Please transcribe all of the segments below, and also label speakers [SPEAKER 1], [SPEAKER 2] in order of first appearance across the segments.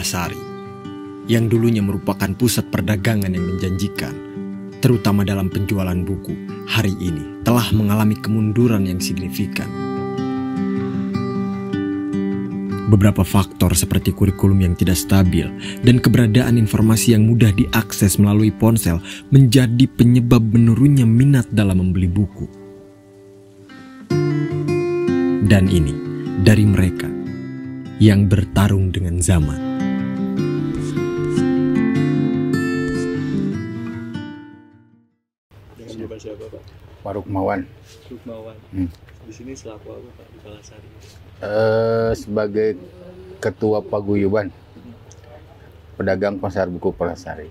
[SPEAKER 1] Palasari, yang dulunya merupakan pusat perdagangan yang menjanjikan, terutama dalam penjualan buku, hari ini telah mengalami kemunduran yang signifikan. Beberapa faktor seperti kurikulum yang tidak stabil dan keberadaan informasi yang mudah diakses melalui ponsel menjadi penyebab menurunnya minat dalam membeli buku. Dan ini dari mereka yang bertarung dengan zaman.
[SPEAKER 2] Dengan Bapak siapa, Pak?
[SPEAKER 3] Pak Rukmawan.
[SPEAKER 2] Rukmawan. Di sini selaku apa, Pak, di Palasari?
[SPEAKER 3] Sebagai Ketua Paguyuban Pedagang Pasar Buku Palasari.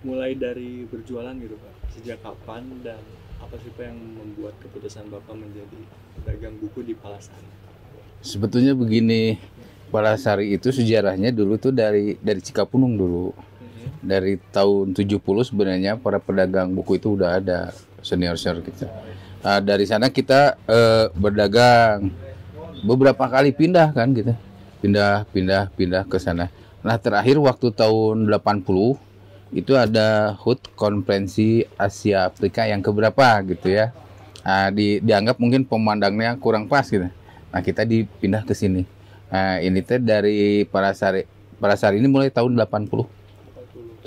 [SPEAKER 2] Mulai dari berjualan gitu, Pak. Sejak kapan dan apa sih, Pak, yang membuat keputusan Bapak menjadi pedagang buku di Palasari?
[SPEAKER 3] Sebetulnya begini, Palasari itu sejarahnya dulu tuh dari Cikapunung dulu. Dari tahun 70 sebenarnya para pedagang buku itu udah ada, senior-senior kita. Dari sana kita berdagang. Beberapa kali pindah kan gitu. Pindah ke sana. Nah, terakhir waktu tahun 80 itu ada HUT Konferensi Asia Afrika yang keberapa gitu ya. Dianggap mungkin pemandangnya kurang pas gitu. Nah, kita dipindah ke sini. Nah, ini teh dari Palasari ini mulai tahun 80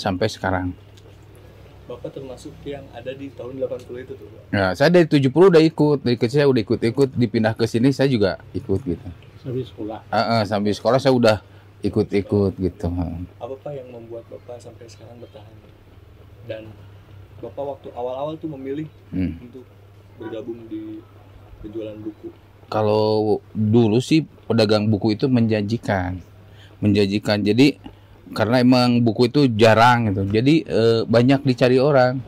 [SPEAKER 3] sampai sekarang.
[SPEAKER 2] Bapak termasuk yang ada di tahun 80 itu tuh, Pak?
[SPEAKER 3] Nah, saya dari 70 udah ikut. Dari kecil saya udah ikut, dipindah ke sini saya juga ikut gitu.
[SPEAKER 2] Sampai sekolah?
[SPEAKER 3] Sampai sekolah saya udah ikut gitu.
[SPEAKER 2] Apa, Pak, yang membuat Bapak sampai sekarang bertahan? Dan Bapak waktu awal-awal tuh memilih untuk bergabung di penjualan buku.
[SPEAKER 3] Kalau dulu sih pedagang buku itu menjanjikan. Jadi karena emang buku itu jarang gitu. Jadi banyak dicari orang.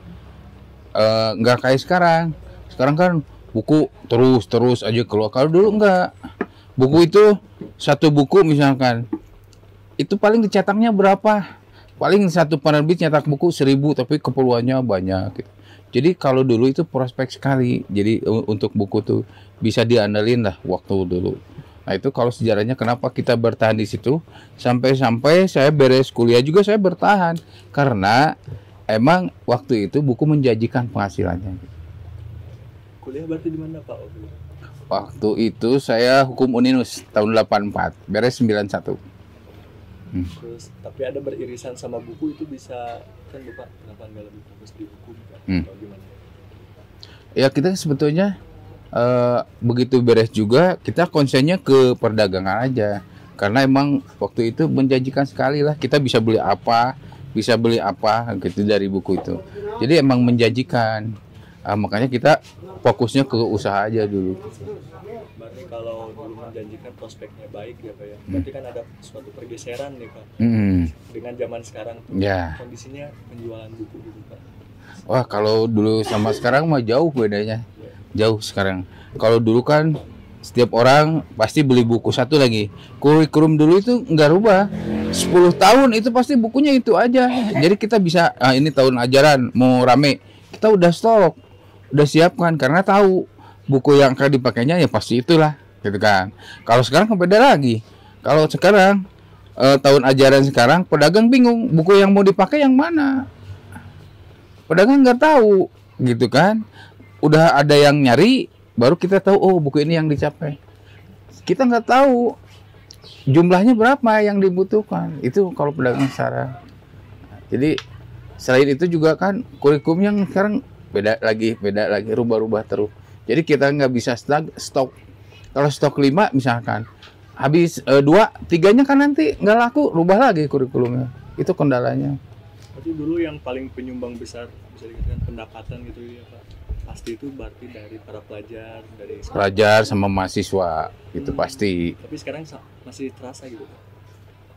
[SPEAKER 3] Nggak kayak sekarang. Sekarang kan buku terus aja keluar. Kalau dulu enggak. Buku itu satu buku misalkan itu paling dicetaknya berapa? Paling satu penerbit nyetak buku 1000 tapi keperluannya banyak gitu. Jadi kalau dulu itu prospek sekali. Jadi untuk buku tuh bisa diandalin lah waktu dulu. Nah, itu kalau sejarahnya kenapa kita bertahan di situ sampai saya beres kuliah juga saya bertahan karena emang waktu itu buku menjanjikan penghasilannya.
[SPEAKER 2] Kuliah berarti di mana, Pak?
[SPEAKER 3] Waktu itu saya hukum Uninus tahun 84, beres 91.
[SPEAKER 2] Terus tapi ada beririsan sama buku itu bisa kan, Bapak kenapa nggak lebih fokus di hukum kan? Atau gimana?
[SPEAKER 3] Ya kita sebetulnya begitu beres juga kita konsennya ke perdagangan aja karena emang waktu itu menjanjikan sekali lah, kita bisa beli apa gitu dari buku itu. Jadi emang menjanjikan. Makanya kita fokusnya ke usaha aja dulu.
[SPEAKER 2] Berarti kalau dulu menjanjikan prospeknya baik ya, Pak, ya. Berarti kan ada suatu pergeseran nih, Pak. Dengan zaman sekarang tuh kondisinya penjualan buku gitu, Pak.
[SPEAKER 3] Wah, kalau dulu sama sekarang mah jauh bedanya. Jauh sekarang. Kalau dulu kan setiap orang pasti beli buku satu lagi. Kurikulum dulu itu nggak rubah. 10 tahun itu pasti bukunya itu aja. Jadi kita bisa, ini tahun ajaran mau rame, kita udah stok, udah siapkan karena tahu buku yang akan dipakainya ya pasti itulah, gitu kan. Kalau sekarang beda lagi. Kalau sekarang tahun ajaran sekarang pedagang bingung buku yang mau dipakai yang mana. Pedagang nggak tahu, gitu kan. Udah ada yang nyari, baru kita tahu oh buku ini yang dicapai. Kita nggak tahu jumlahnya berapa yang dibutuhkan. Itu kalau pedagang sekarang. Jadi selain itu juga kan kurikulum yang sekarang beda lagi, rubah-rubah terus. Jadi kita nggak bisa stok. Kalau stok 5 misalkan, habis 2, 3-nya kan nanti nggak laku, rubah lagi kurikulumnya. Itu kendalanya.
[SPEAKER 2] Berarti dulu yang paling penyumbang besar bisa dikatakan pendapatan gitu ya, Pak. Pasti itu berarti dari para pelajar, dari sekolah.
[SPEAKER 3] Pelajar sama mahasiswa itu pasti.
[SPEAKER 2] Tapi sekarang masih terasa gitu,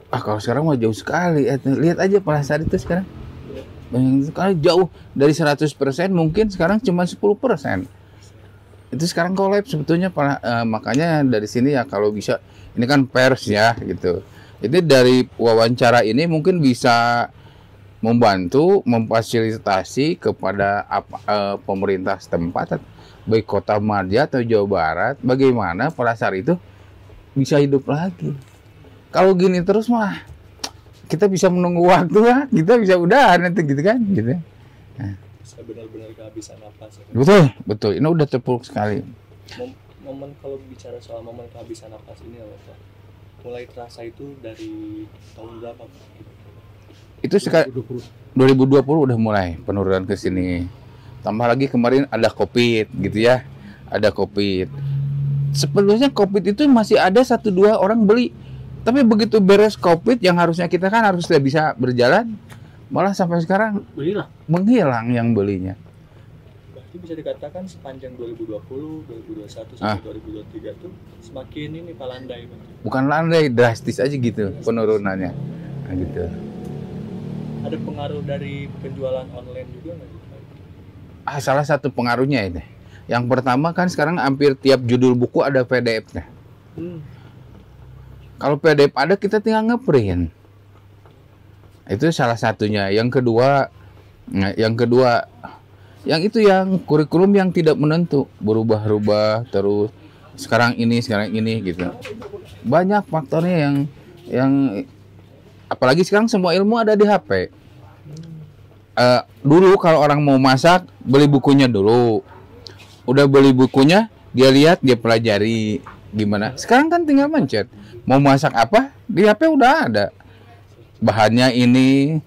[SPEAKER 2] Pak.
[SPEAKER 3] Kalau sekarang mah jauh sekali. Lihat aja Palasari itu sekarang. Banyak sekali, jauh dari 100% mungkin sekarang cuma 10%. Itu sekarang collab sebetulnya, makanya dari sini ya kalau bisa, ini kan pers ya gitu. Jadi dari wawancara ini mungkin bisa membantu memfasilitasi kepada pemerintah setempat, baik Kota Madia atau Jawa Barat, bagaimana Palasari itu bisa hidup lagi. Kalau gini terus mah kita bisa menunggu waktu lah, kita bisa udahan nanti gitu kan, gitu. Nah.
[SPEAKER 2] Bisa benar-benar kehabisan napas. Ya, kan?
[SPEAKER 3] Betul, betul. Ini udah terpuruk sekali.
[SPEAKER 2] Momen kalau bicara soal momen kehabisan napas ini Pak, mulai terasa itu dari tahun berapa Pak?
[SPEAKER 3] Itu sekarang 2020 udah mulai penurunan ke sini. Tambah lagi kemarin ada COVID gitu ya. Ada COVID. Sebenarnya COVID itu masih ada 1-2 orang beli. Tapi begitu beres COVID yang harusnya kita kan harus sudah bisa berjalan, malah sampai sekarang menghilang yang belinya.
[SPEAKER 2] Berarti bisa dikatakan sepanjang 2020, 2021 sampai 2023 itu semakin ini Pak landai Pak.
[SPEAKER 3] Bukan landai, drastis aja gitu penurunannya. Nah, gitu.
[SPEAKER 2] Ada pengaruh dari penjualan online juga nggak Pak?
[SPEAKER 3] Salah satu pengaruhnya ini. Yang pertama kan sekarang hampir tiap judul buku ada PDF-nya. Kalau PDF ada kita tinggal ngeprint. Itu salah satunya. Yang kedua, yang itu yang kurikulum yang tidak menentu, berubah-ubah terus. Sekarang ini gitu. Banyak faktornya yang apalagi sekarang semua ilmu ada di HP. Dulu kalau orang mau masak beli bukunya dulu. Udah beli bukunya, dia lihat, dia pelajari gimana. Sekarang kan tinggal mencet. Mau masak apa? Di HP udah ada. Bahannya ini,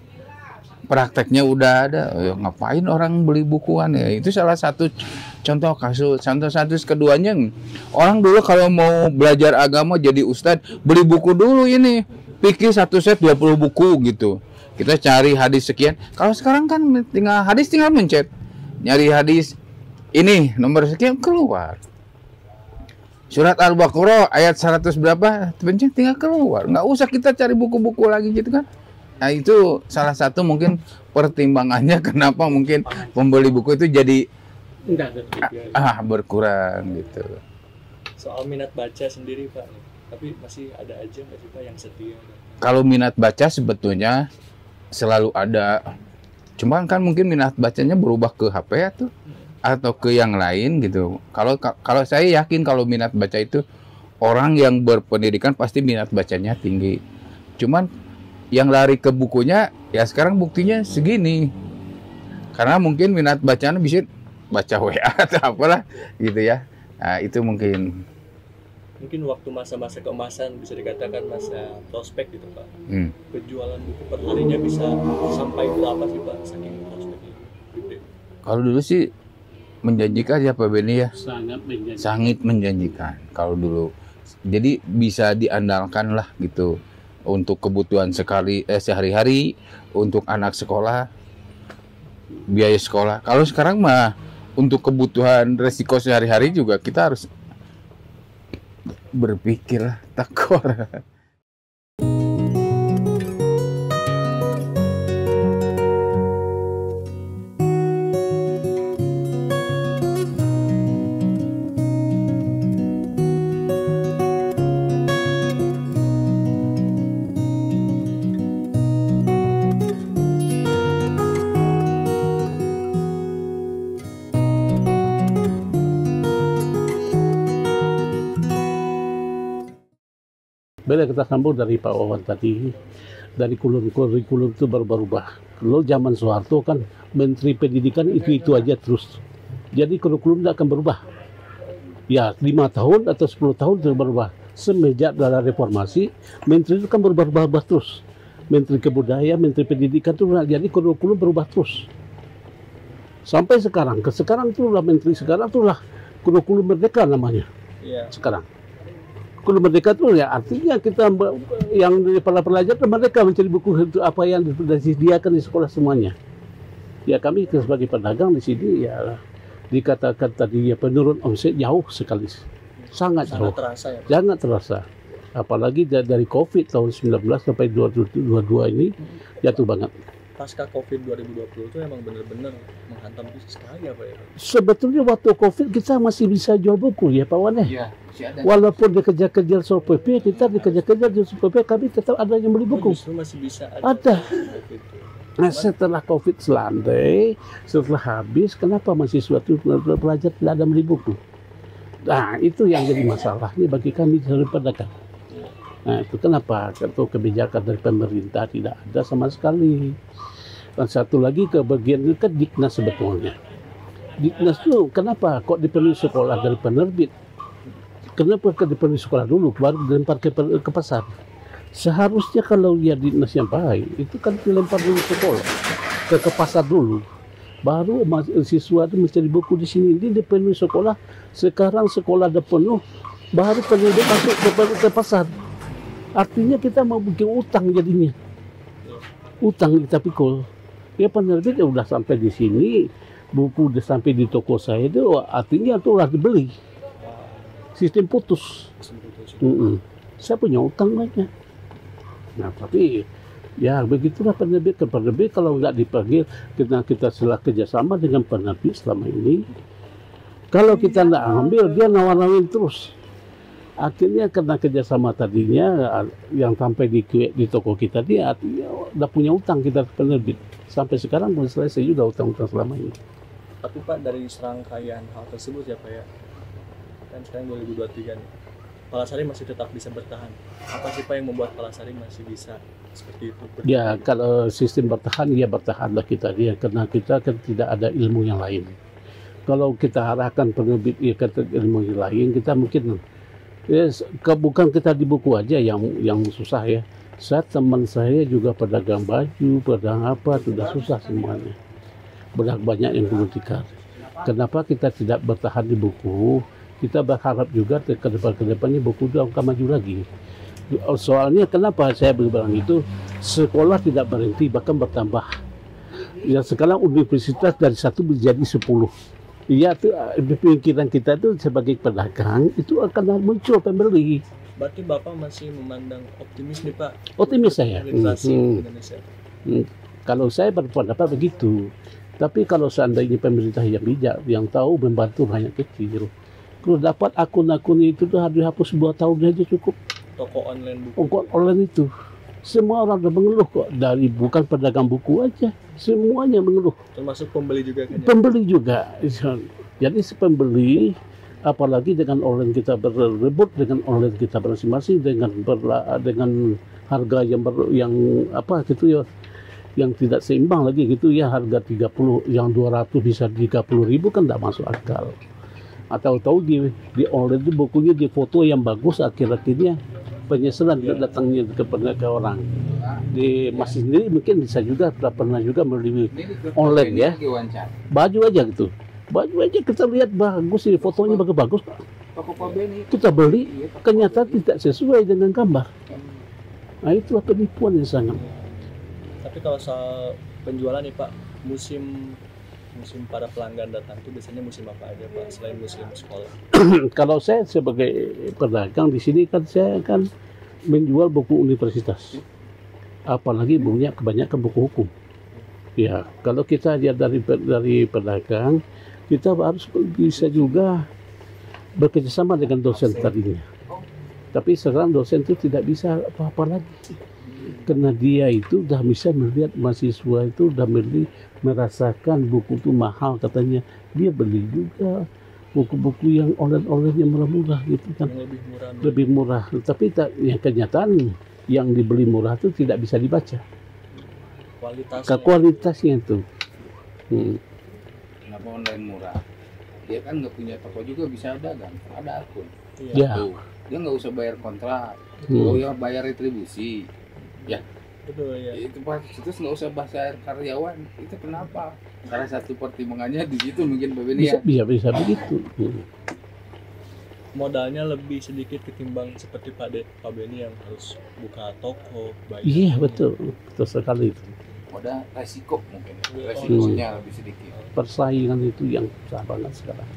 [SPEAKER 3] prakteknya udah ada. Ngapain orang beli bukuan ya? Itu salah satu contoh kasus. Contoh keduanya, orang dulu kalau mau belajar agama jadi ustadz, beli buku dulu ini. Fikih 1 set 20 buku gitu. Kita cari hadis sekian. Kalau sekarang kan tinggal mencet. Nyari hadis ini nomor sekian keluar. Surat Al-Baqarah ayat 100 berapa? Pencet tinggal keluar. Nggak usah kita cari buku-buku lagi gitu kan. Nah itu salah satu mungkin pertimbangannya kenapa mungkin pembeli buku itu jadi berkurang gitu.
[SPEAKER 2] Soal minat baca sendiri Pak, tapi masih ada aja nggak sih Pak yang setia?
[SPEAKER 3] Kalau minat baca sebetulnya selalu ada. Cuman kan mungkin minat bacanya berubah ke HP atau ke yang lain gitu. Kalau saya yakin kalau minat baca itu orang yang berpendidikan pasti minat bacanya tinggi. Cuman yang lari ke bukunya ya sekarang buktinya segini. Karena mungkin minat bacaan bisa baca WA atau apalah gitu ya. Nah, itu mungkin
[SPEAKER 2] waktu masa-masa keemasan bisa dikatakan masa prospek gitu Pak. Penjualan buku per harinya bisa sampai berapa sih Pak saking prospeknya gede?
[SPEAKER 3] Kalau dulu sih menjanjikan ya Pak Beni ya.
[SPEAKER 4] Sangat
[SPEAKER 3] menjanjikan kalau dulu. Jadi bisa diandalkan lah gitu untuk kebutuhan sehari-hari, untuk anak sekolah, biaya sekolah. Kalau sekarang mah untuk kebutuhan resiko sehari-hari juga kita harus berpikir takor.
[SPEAKER 4] Bila kita sambung dari Pak Wawan tadi, dari kurikulum itu berubah. Kalau zaman Soeharto kan Menteri Pendidikan itu aja terus. Jadi kurikulum tidak akan berubah. Ya 5 tahun atau 10 tahun itu berubah. Semenjak dalam reformasi, Menteri itu kan berubah terus. Menteri Kebudayaan, Menteri Pendidikan itu jadi kurikulum berubah terus. Sampai sekarang itulah Menteri sekarang itulah kurikulum merdeka namanya. Sekarang. Kurikulum merdeka itu ya artinya kita yang para pelajar merdeka mencari buku itu apa yang disediakan di sekolah semuanya. Ya kami sebagai pedagang di sini ya dikatakan tadi ya penurun omset jauh sekali, sangat jauh,
[SPEAKER 2] terasa ya,
[SPEAKER 4] sangat terasa. Apalagi dari COVID tahun 19 sampai 2022 ini jatuh banget.
[SPEAKER 2] Pasca COVID 2020 itu emang benar-benar menghantam bisnis sekali ya Pak ya?
[SPEAKER 4] Sebetulnya waktu COVID kita masih bisa jual buku ya Pak Wan ya. Walaupun dikejar-kejar Satpol PP, kita dikejar-kejar di Satpol PP, kami tetap ada yang beli buku.
[SPEAKER 2] Justru masih bisa
[SPEAKER 4] ada. Nah setelah COVID selandai, setelah habis, kenapa masih suatu pelajar tidak ada beli buku? Nah itu yang jadi masalahnya bagi kami dari pedagang. Nah, itu kenapa? Karena kebijakan dari pemerintah tidak ada sama sekali. Dan satu lagi ke bagian itu kan Diknas sebetulnya. Diknas itu kenapa kok dipenuhi sekolah dari penerbit? Kenapa dipenuhi sekolah dulu baru dilempar ke pasar? Seharusnya kalau dia Diknas yang baik itu kan dilempar dulu sekolah ke pasar dulu. Baru siswa itu mencari buku di sini. Ini dipenuhi sekolah. Sekarang sekolah ada penuh, baru penerbit masuk ke pasar. Artinya kita mau bikin utang jadinya. Utang kita pikul. Ya penerbit ya udah sampai di sini, buku udah sampai di toko saya itu artinya itu udah dibeli. Sistem putus. Saya punya utang banyak. Nah tapi ya begitulah penerbit ke penerbit kalau nggak dipanggil kita setelah kerjasama dengan penerbit selama ini. Kalau kita nggak ambil dia nawar-nawarin terus. Akhirnya karena kerjasama tadinya yang sampai di toko kita dia artinya udah punya utang kita penerbit. Sampai sekarang belum selesai juga utang-utang selama ini.
[SPEAKER 2] Tapi Pak dari serangkaian hal tersebut ya Pak ya, kan sekarang 2023 nih, Palasari masih tetap bisa bertahan. Apa sih Pak yang membuat Palasari masih bisa seperti itu?
[SPEAKER 4] Ya kalau sistem bertahan ya bertahanlah kita dia karena kita kan tidak ada ilmu yang lain. Kalau kita arahkan penerbit ya ke ilmu yang lain kita mungkin ya, bukan kita di buku aja yang susah ya. Teman saya juga pedagang baju, pedagang apa, sudah susah semuanya. Banyak yang perlu dikar. Kenapa kita tidak bertahan di buku? Kita berharap juga ke depannya buku itu akan maju lagi. Soalnya kenapa saya bilang itu? Sekolah tidak berhenti, bahkan bertambah. Ya sekarang universitas dari 1 menjadi 10. Iya tuh pikiran kita itu sebagai pedagang itu akan muncul pembeli.
[SPEAKER 2] Berarti Bapak masih memandang optimis nih Pak?
[SPEAKER 4] Optimis saya.
[SPEAKER 2] Indonesia.
[SPEAKER 4] Kalau saya berpendapat begitu. Tapi kalau seandainya pemerintah yang bijak, yang tahu membantu rakyat kecil, kalau dapat akun-akun itu tuh harus dihapus 2 tahun aja cukup.
[SPEAKER 2] Toko online buku.
[SPEAKER 4] Toko online itu. Semua orang udah mengeluh kok, dari bukan pedagang buku aja, semuanya mengeluh.
[SPEAKER 2] Termasuk pembeli juga kan?
[SPEAKER 4] Pembeli juga. Jadi pembeli, apalagi dengan online kita berebut dengan online kita masing-masing dengan harga yang apa gitu ya, yang tidak seimbang lagi gitu ya, harga 30 yang 200 bisa 30.000 kan tidak masuk akal. Atau tahu di online itu bukunya di foto yang bagus akhir-akhirnya penyesalan datangnya ke orang. Di masih sendiri mungkin bisa juga pernah juga membeli online ya. Baju aja gitu. Baju aja kita lihat bagus ini fotonya bagus. Kita beli ternyata tidak sesuai dengan gambar. Nah itulah penipuan yang sangat.
[SPEAKER 2] Tapi kalau soal penjualan nih Pak, musim para pelanggan datang itu biasanya musim apa aja Pak selain musim sekolah?
[SPEAKER 4] Kalau saya sebagai pedagang di sini kan saya kan menjual buku universitas, apalagi bukunya kebanyakan buku hukum. Ya kalau kita lihat dari pedagang kita harus bisa juga bekerjasama dengan dosen tadinya. Tapi sekarang dosen itu tidak bisa apa-apa lagi. Karena dia itu sudah bisa melihat mahasiswa itu sudah merasakan buku itu mahal katanya. Dia beli juga buku-buku yang online yang murah-murah gitu kan. Lebih murah. Tapi yang kenyataan yang dibeli murah itu tidak bisa dibaca. Kualitasnya itu.
[SPEAKER 3] Kenapa online murah? Dia kan nggak punya toko juga bisa dagang, ada akun.
[SPEAKER 4] Ya.
[SPEAKER 3] Dia nggak usah bayar kontrak, ya bayar retribusi. Ya,
[SPEAKER 2] betul ya.
[SPEAKER 3] Itu Pak, terus nggak usah bayar karyawan. Itu kenapa? Karena satu pertimbangannya di situ mungkin Pak Beni ya.
[SPEAKER 4] Bisa begitu.
[SPEAKER 2] Modalnya lebih sedikit ketimbang seperti Pak Beni yang harus buka toko.
[SPEAKER 4] Iya betul sekali itu.
[SPEAKER 3] Modal resiko mungkin, resikonya lebih sedikit.
[SPEAKER 4] Persaingan itu yang susah banget sekarang.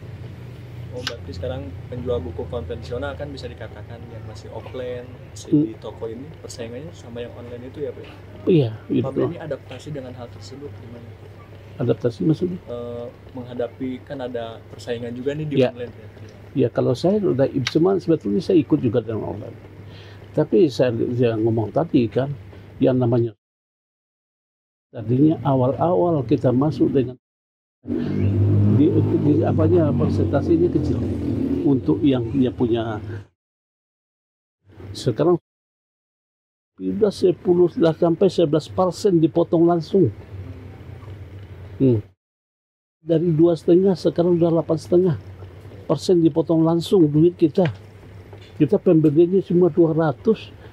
[SPEAKER 2] Oh berarti sekarang penjual buku konvensional kan bisa dikatakan yang masih offline di toko ini persaingannya sama yang online itu ya Pak?
[SPEAKER 4] Iya.
[SPEAKER 2] Pak Beni adaptasi dengan hal tersebut gimana?
[SPEAKER 4] Adaptasi maksudnya?
[SPEAKER 2] Menghadapi kan ada persaingan juga nih di online ya? Ya
[SPEAKER 4] kalau saya udah sebetulnya saya ikut juga dengan online. Tapi saya ngomong tadi kan yang namanya tadinya awal-awal kita masuk dengan di apanya persentasenya kecil untuk yang punya sekarang Sudah 10 sampai 11% dipotong langsung. Dari 2,5 sekarang udah 8,5% dipotong langsung duit kita. Kita pembeliannya cuma 200,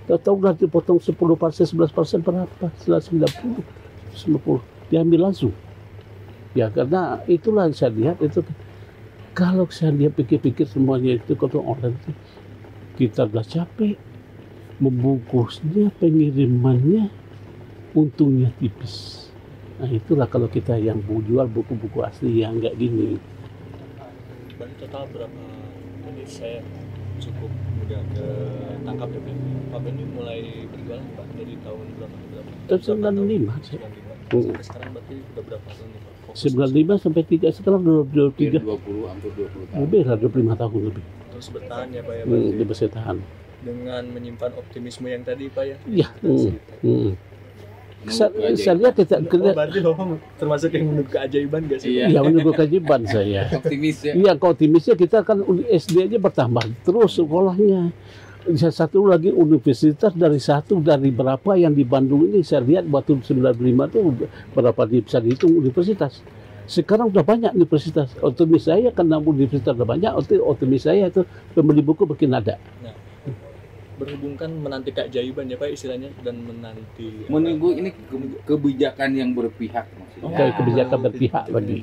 [SPEAKER 4] tahu udah dipotong 10%, 11% berapa? 90, 90 diambil langsung. Ya karena itulah yang saya lihat itu. Kalau saya lihat pikir-pikir semuanya itu kalau online itu kita udah capek. Membungkusnya, pengirimannya, untungnya tipis. Nah itulah kalau kita yang jual buku-buku asli yang nggak gini.
[SPEAKER 2] Berarti total berapa ini saya cukup mudah ke tangkap ya Pak? Pak Benny mulai berjualan Pak dari tahun berapa?
[SPEAKER 4] Tahun 95.
[SPEAKER 2] 95. Sampai sekarang berarti udah berapa tahun nih Pak?
[SPEAKER 4] 95 sampai 3 sekarang 23.
[SPEAKER 3] 20 hampir 20 tahun.
[SPEAKER 4] Lebih lah 25 tahun lebih.
[SPEAKER 2] Terus bertahan ya Pak ya berarti.
[SPEAKER 4] Lebih bisa tahan.
[SPEAKER 2] Dengan menyimpan optimisme yang tadi Pak ya.
[SPEAKER 4] Iya. Saya lihat kita
[SPEAKER 2] berarti Bapak termasuk yang menunggu keajaiban gak sih?
[SPEAKER 4] Iya, menunggu keajaiban saya.
[SPEAKER 3] Optimis ya.
[SPEAKER 4] Iya, kalau optimisnya kita kan SD aja bertambah terus sekolahnya. Satu lagi universitas dari berapa yang di Bandung ini saya lihat waktu 95 itu berapa bisa dihitung universitas. Sekarang udah banyak universitas. Optimis saya karena universitas udah banyak, optimis saya itu pembeli buku makin ada.
[SPEAKER 2] Nah, berhubungkan menanti keajaiban ya Pak istilahnya dan menanti
[SPEAKER 3] menunggu ini kebijakan yang berpihak maksudnya.
[SPEAKER 4] Kebijakan berpihak lagi.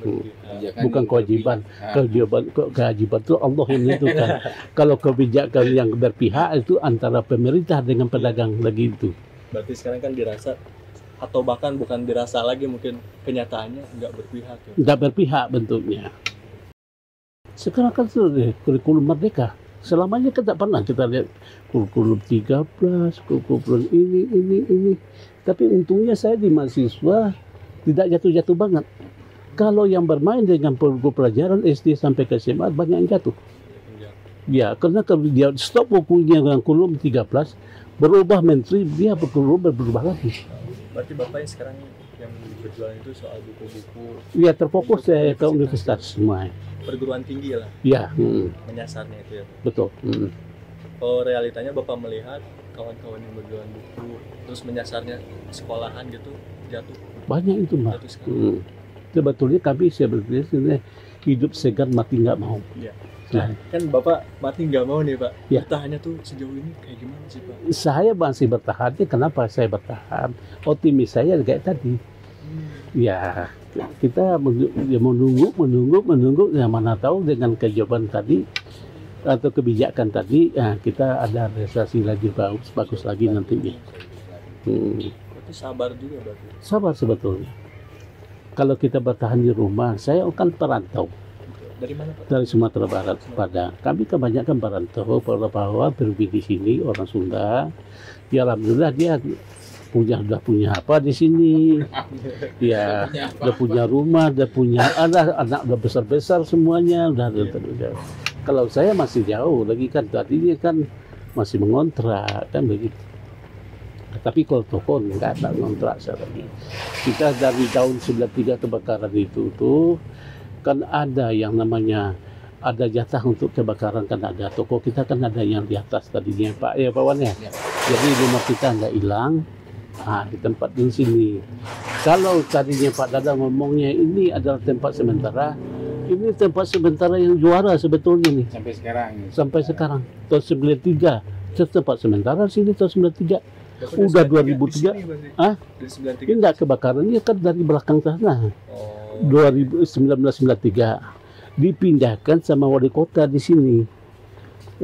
[SPEAKER 4] Bukan kewajiban. Kewajiban itu Allah yang menentukan. Kalau kebijakan yang berpihak itu antara pemerintah dengan pedagang lagi itu.
[SPEAKER 2] Berarti sekarang kan dirasa atau bahkan bukan dirasa lagi mungkin kenyataannya nggak berpihak ya.
[SPEAKER 4] Nggak berpihak bentuknya. Sekarang kan sudah kurikulum merdeka. Selamanya kita pernah kita lihat kurikulum 13, kurikulum ini. Tapi untungnya saya di mahasiswa tidak jatuh-jatuh banget. Kalau yang bermain dengan buku pelajaran SD sampai ke SMA banyak yang jatuh. Ya, karena kalau dia stop bukunya dengan kurikulum 13, berubah menteri, dia berubah lagi.
[SPEAKER 2] Berarti Bapak yang sekarang yang berjualan itu soal buku-buku.
[SPEAKER 4] Ya, terfokus saya ke universitas semua.
[SPEAKER 2] Perguruan tinggi lah.
[SPEAKER 4] Ya.
[SPEAKER 2] Menyasarnya itu ya.
[SPEAKER 4] Betul.
[SPEAKER 2] Kalau realitanya Bapak melihat kawan-kawan yang berjualan buku terus menyasarnya sekolahan gitu jatuh.
[SPEAKER 4] Banyak itu Mbak. Sebetulnya kami saya berpikir hidup segan mati nggak mau.
[SPEAKER 2] Iya. Nah, kan Bapak mati nggak mau nih Pak.
[SPEAKER 4] Ya.
[SPEAKER 2] Bertahannya tuh sejauh ini kayak gimana sih Pak?
[SPEAKER 4] Saya masih bertahan. Kenapa saya bertahan? Optimis saya kayak tadi. Ya, kita menunggu. Ya mana tahu dengan kejawaban tadi atau kebijakan tadi, ya, kita ada realisasi lagi bagus lagi nantinya.
[SPEAKER 2] Berarti sabar juga berarti.
[SPEAKER 4] Sabar sebetulnya. Kalau kita bertahan di rumah, saya akan perantau.
[SPEAKER 2] Dari mana Pak?
[SPEAKER 4] Dari Sumatera Barat, Padang. Kami kebanyakan perantau, bahwa berubah di sini orang Sunda. Ya alhamdulillah dia sudah punya apa di sini, ya udah punya rumah, udah punya anak udah besar semuanya, udah. Kalau saya masih jauh lagi kan, tadinya kan masih mengontrak kan begitu. Tapi kalau toko nggak ada ngontrak saya lagi. Kita dari tahun 93 kebakaran itu tuh kan ada yang namanya ada jatah untuk kebakaran, kan ada toko kita kan ada yang di atas tadinya Pak ya Pak Wan ya. Jadi rumah kita nggak hilang. Di tempat di sini. Kalau tadinya Pak Dada ngomongnya ini adalah tempat sementara, ini tempat sementara yang juara sebetulnya nih.
[SPEAKER 3] Sampai sekarang.
[SPEAKER 4] Sampai sekarang. Tahun 93. Tempat sementara sini tahun 93. Udah 2003. Ini enggak kebakarannya kan dari belakang sana. 1993 dipindahkan sama wali kota di sini.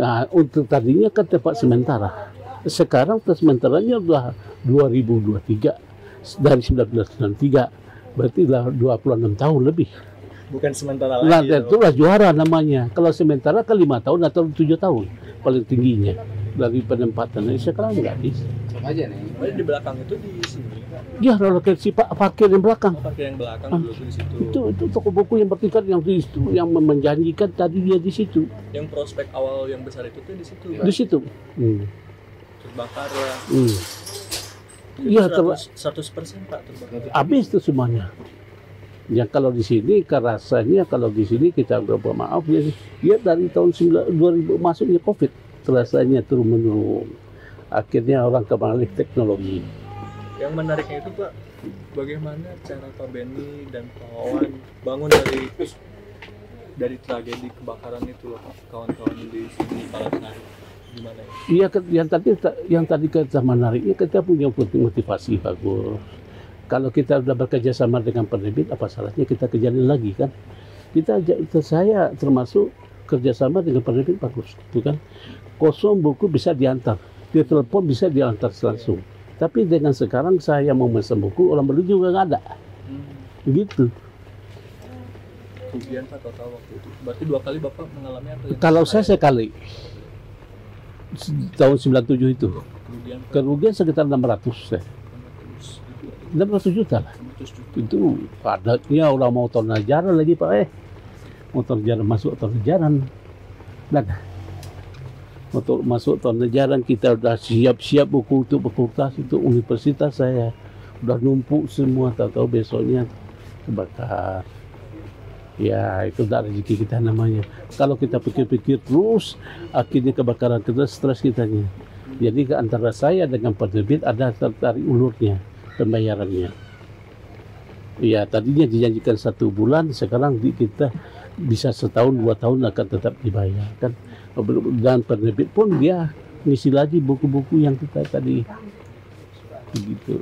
[SPEAKER 4] Nah, untuk tadinya kan tempat sementara. Sekarang sementaranya udah 2023 dari 1993, berarti lah 26 tahun lebih.
[SPEAKER 2] Bukan sementara lagi.
[SPEAKER 4] Nah, itulah juara namanya. Kalau sementara kan 5 tahun atau 7 tahun paling tingginya dari penempatan. Nah, sekarang nggak bisa.
[SPEAKER 3] Sama aja nih.
[SPEAKER 2] Di belakang itu di sini.
[SPEAKER 4] Ya, relokasi Pak parkir yang belakang.
[SPEAKER 2] Parkir yang belakang dulu di situ.
[SPEAKER 4] Itu toko buku yang bertingkat yang di situ, yang menjanjikan tadi dia di situ.
[SPEAKER 2] Yang prospek awal yang besar itu tuh di situ.
[SPEAKER 4] Di situ.
[SPEAKER 2] Terbakar lah.
[SPEAKER 4] Iya,
[SPEAKER 2] 100% Pak terbakar.
[SPEAKER 4] Habis itu semuanya. Ya kalau di sini rasanya kalau di sini kita berapa maaf ya dari tahun 2000 masuknya Covid rasanya turun menurun. Akhirnya orang kembali teknologi.
[SPEAKER 2] Yang menariknya itu Pak, bagaimana cara Pak Benny dan Pak Wawan bangun dari tragedi kebakaran itu loh Pak, kawan-kawan di sini Palasari, gimana ya?
[SPEAKER 4] Iya, yang tadi kita menariknya, kita punya motivasi bagus. Kalau kita sudah bekerja sama dengan penerbit, apa salahnya kita kejalin lagi kan? Saya termasuk kerjasama dengan penerbit bagus, gitu kan? Kosong buku bisa diantar, dia telepon bisa diantar langsung. Tapi dengan sekarang saya mau memesan buku, orang beli juga nggak ada, begitu.
[SPEAKER 2] Kerugian Pak total waktu itu, berarti 2 kali Bapak mengalami apa?
[SPEAKER 4] Kalau saya sekali, tahun 97 itu, kerugian sekitar 600 juta lah. Itu padatnya orang mau motor jalan lagi Pak, motor jalan masuk motor jalan, dan motor masuk motor jalan kita udah siap-siap buku untuk fakultas itu universitas saya udah numpuk semua, tahu-tahu besoknya kebakar. Ya itu udah rezeki kita namanya. Kalau kita pikir-pikir terus, akhirnya kebakaran kita stres kitanya. Jadi antara saya dengan penerbit ada tertarik ulurnya pembayarannya. Ya tadinya dijanjikan 1 bulan, sekarang kita bisa setahun 2 tahun akan tetap dibayar kan. Dan penerbit pun dia ngisi lagi buku-buku yang kita tadi begitu.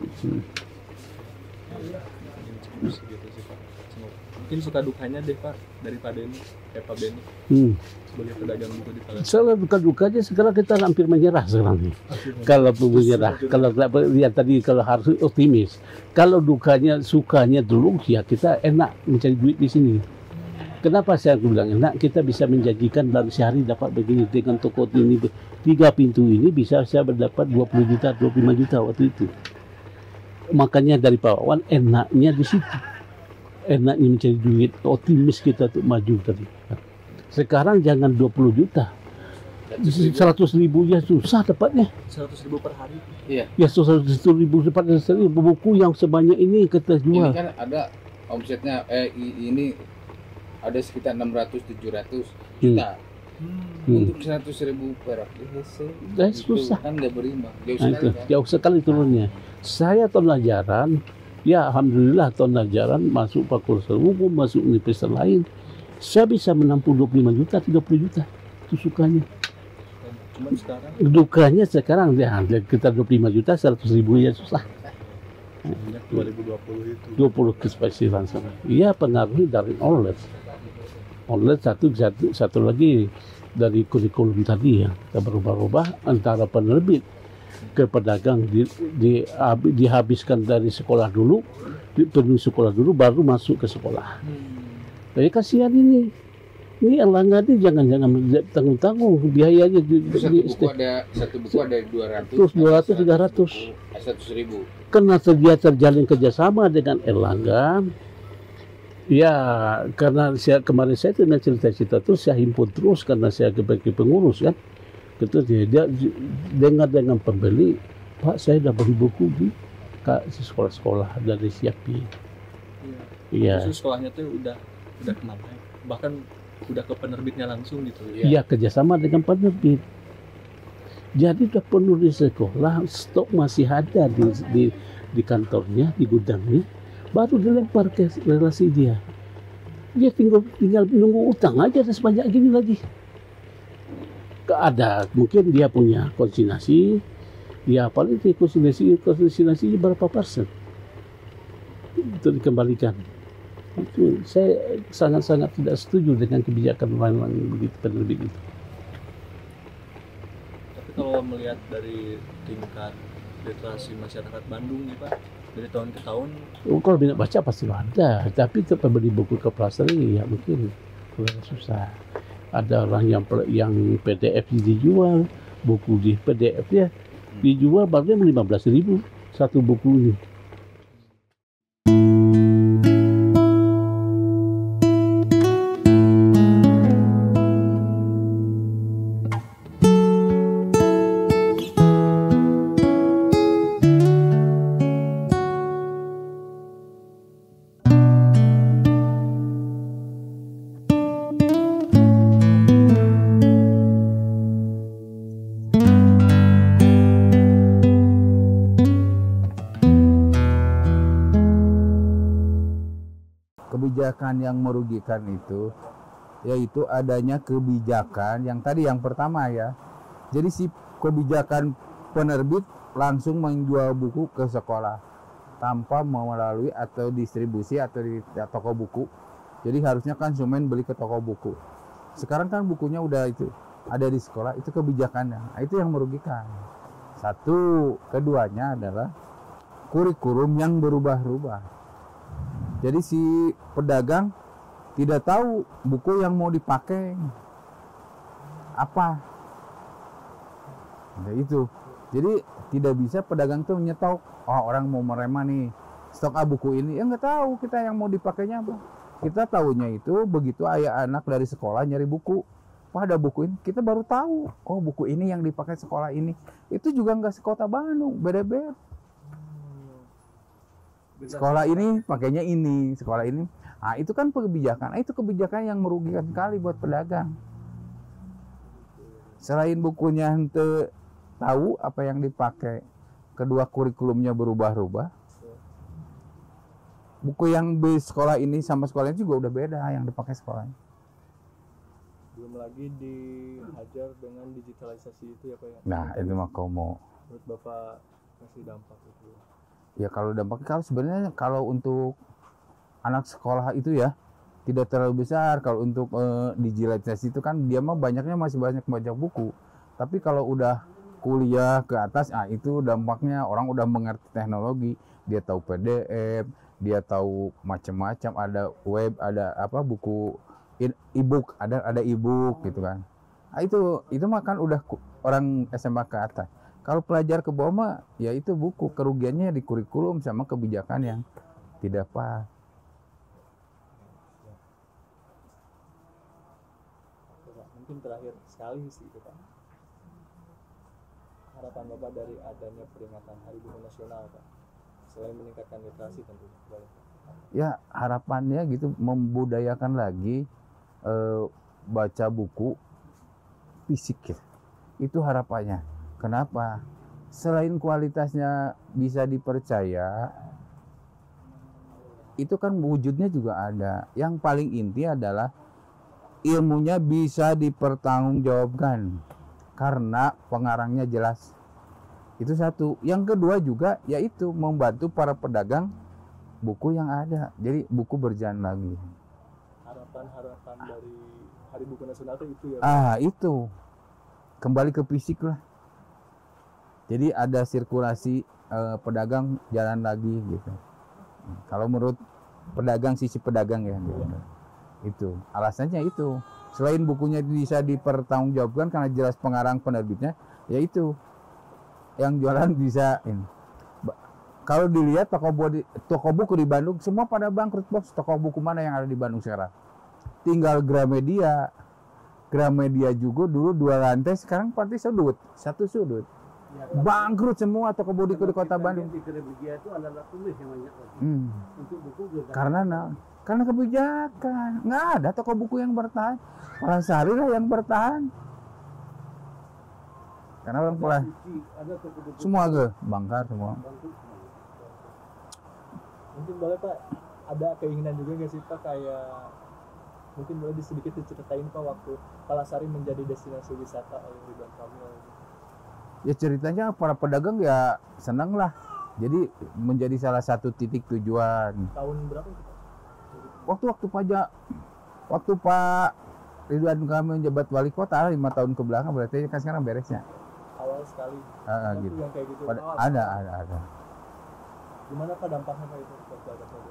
[SPEAKER 2] Mungkin suka dukanya deh Pak dari Pak Benny, Pak Benny sebagai pedagang buku di Palasari.
[SPEAKER 4] Soalnya dukanya sekarang kita hampir menyerah sekarang nih. Kalau menyerah, kalau lihat tadi kalau harus optimis. Kalau dukanya, sukanya dulu ya kita enak mencari duit di sini. Kenapa saya bilang enak? Kita bisa menjanjikan dalam sehari dapat begini dengan toko ini 3 pintu ini bisa saya berdapat 20 juta, 25 juta waktu itu. Makanya dari Pak Wawan enaknya di situ. Enaknya mencari duit, optimis kita untuk maju tadi. Sekarang jangan 20 juta, 100 ribu ya susah dapatnya.
[SPEAKER 2] 100 ribu per hari?
[SPEAKER 4] Iya. Ya 100 ribu dapat buku yang sebanyak ini kita jual.
[SPEAKER 3] Ini kan ada omsetnya, ini ada sekitar 600-700 juta. Untuk 100 ribu per hari,
[SPEAKER 4] susah.
[SPEAKER 3] Kan nggak berimbang.
[SPEAKER 4] Jauh sekali turunnya. Saya tahun ajaran, ya alhamdulillah tahun ajaran masuk fakultas hukum, masuk universitas lain, saya bisa menampung 25 juta, 30 juta. Itu sukanya.
[SPEAKER 2] Cuman sekarang?
[SPEAKER 4] Dukanya sekarang ya kita 25 juta, 100 ribu ya susah.
[SPEAKER 2] 2020 itu.
[SPEAKER 4] 20 kespesialan sana. Iya pengaruh dari online. Online satu lagi dari kurikulum tadi ya, kita berubah-ubah antara penerbit ke pedagang dihabiskan dari sekolah dulu, penuh sekolah dulu baru masuk ke sekolah. Jadi kasihan ini Erlangga ini jangan tanggung-tanggung biayanya.
[SPEAKER 3] Satu buku ada 200.
[SPEAKER 4] Terus 200, 300.
[SPEAKER 3] 100 ribu.
[SPEAKER 4] Karena dia terjalin kerjasama dengan Erlangga. Ya, karena kemarin saya dengan cerita-cerita terus saya himpun terus karena saya sebagai pengurus kan. Gitu dia dengar dengan pembeli, Pak saya udah beli buku di sekolah-sekolah dari disiapin. Iya.
[SPEAKER 2] Terus sekolahnya tuh udah kemana? Bahkan udah ke penerbitnya langsung gitu ya?
[SPEAKER 4] Iya, kerjasama dengan penerbit. Jadi udah penuh di sekolah, stok masih ada di kantornya, di gudangnya, baru dilempar ke relasi dia. Dia tinggal nunggu utang aja dan sebanyak gini lagi. Ada mungkin dia punya konsignasi, ya paling konsignasi berapa persen itu dikembalikan. Itu saya sangat-sangat tidak setuju dengan kebijakan lain begitu penerbit itu.
[SPEAKER 2] Tapi kalau melihat dari tingkat literasi masyarakat Bandung nih Pak, dari tahun ke tahun,
[SPEAKER 4] kalau minat baca pasti ada, tapi untuk pembeli buku ke Palasari ya mungkin susah. Ada orang yang PDF dijual, buku di PDF ya dijual baru 15.000 satu buku ini.
[SPEAKER 3] kebijakan yang merugikan itu yaitu adanya kebijakan yang tadi yang pertama ya. Jadi si kebijakan penerbit langsung menjual buku ke sekolah tanpa melalui atau distribusi atau di toko buku. Jadi harusnya konsumen beli ke toko buku. Sekarang kan bukunya udah itu ada di sekolah, itu kebijakannya. Nah, itu yang merugikan. Satu, keduanya adalah kurikulum yang berubah-ubah. Jadi si pedagang tidak tahu buku yang mau dipakai apa. Nah, itu. Jadi tidak bisa pedagang tuh nyetok, oh orang mau merema nih, stok buku ini. Ya nggak tahu kita yang mau dipakainya apa. Kita tahunya itu begitu ayah anak dari sekolah nyari buku. Wah ada buku ini, kita baru tahu. Oh buku ini yang dipakai sekolah ini. Itu juga nggak sekota Bandung, beda-beda. Sekolah ini pakainya ini, sekolah ini. Nah itu kan kebijakan. Nah, itu kebijakan yang merugikan sekali buat pedagang. Selain bukunya ente tahu apa yang dipakai, kedua kurikulumnya berubah-ubah. Buku yang di sekolah ini sama sekolah ini juga udah beda yang dipakai sekolahnya.
[SPEAKER 2] Belum lagi dihajar dengan digitalisasi itu ya Pak ya.
[SPEAKER 3] Nah itu mah komo.
[SPEAKER 2] Menurut Bapak kasih dampak itu.
[SPEAKER 3] Ya kalau dampaknya kalau sebenarnya kalau untuk anak sekolah itu ya tidak terlalu besar. Kalau untuk digitalisasi itu kan dia mah banyaknya masih banyak baca buku. Tapi kalau udah kuliah ke atas, ah itu dampaknya orang udah mengerti teknologi, dia tahu PDF, dia tahu macam-macam, ada web, ada apa buku e-book, ada e-book gitu kan. Nah, itu mah kan udah orang SMA ke atas. Kalau pelajar ke bawah mah ya itu buku, kerugiannya di kurikulum sama kebijakan yang tidak pas.
[SPEAKER 2] Mungkin terakhir sekali sih itu Pak. Harapan Bapak dari adanya peringatan Hari Buku Nasional Pak, selain meningkatkan literasi tentunya.
[SPEAKER 3] Ya harapannya gitu membudayakan lagi baca buku fisik ya. Itu harapannya. Kenapa? Selain kualitasnya bisa dipercaya, itu kan wujudnya juga ada. Yang paling inti adalah ilmunya bisa dipertanggungjawabkan karena pengarangnya jelas. Itu satu. Yang kedua juga yaitu membantu para pedagang buku yang ada. Jadi buku berjalan lagi.
[SPEAKER 2] Harapan dari Hari Buku Nasional itu ya.
[SPEAKER 3] Itu. Kembali ke fisik lah. Jadi ada sirkulasi pedagang jalan lagi gitu. Kalau menurut pedagang, sisi pedagang ya gitu. Itu. Alasannya itu. Selain bukunya bisa dipertanggungjawabkan karena jelas pengarang penerbitnya, yaitu yang jualan bisa ini. Kalau dilihat toko buku di Bandung semua pada bangkrut bos. Toko buku mana yang ada di Bandung sekarang? Tinggal Gramedia. Gramedia juga dulu 2 lantai, sekarang pasti satu sudut. Ya, bangkrut semua toko buku di kota Bandung.
[SPEAKER 4] Di Gramedia itu adalah tulis yang banyak lagi. Untuk buku juga.
[SPEAKER 3] Karena kebijakan, nggak ada toko buku yang bertahan. Palasari lah yang bertahan. Karena orang semua bangkar semua.
[SPEAKER 2] Mungkin boleh Pak, ada keinginan juga nggak sih Pak kayak mungkin boleh sedikit diceritain Pak waktu Palasari menjadi destinasi wisata oleh Ridwan Kamil.
[SPEAKER 3] Ya ceritanya para pedagang ya senang lah. Jadi menjadi salah satu titik tujuan.
[SPEAKER 2] Tahun berapa itu Pak?
[SPEAKER 3] Waktu Pak Ridwan Kamil menjabat wali kota 5 tahun ke belakang, berarti kan sekarang beresnya.
[SPEAKER 2] Awal sekali.
[SPEAKER 3] Gitu.
[SPEAKER 2] Yang kayak gitu.
[SPEAKER 3] Ada.
[SPEAKER 2] Gimana Pak dampaknya Pak itu?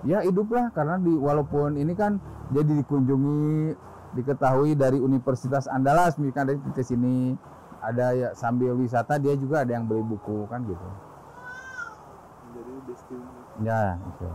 [SPEAKER 3] Ya hiduplah karena walaupun ini kan jadi dikunjungi, diketahui dari Universitas Andalas, misalkan dari ke sini ada ya sambil wisata dia juga ada yang beli buku kan gitu.
[SPEAKER 2] Jadi destinasi.
[SPEAKER 3] Ya, gitu.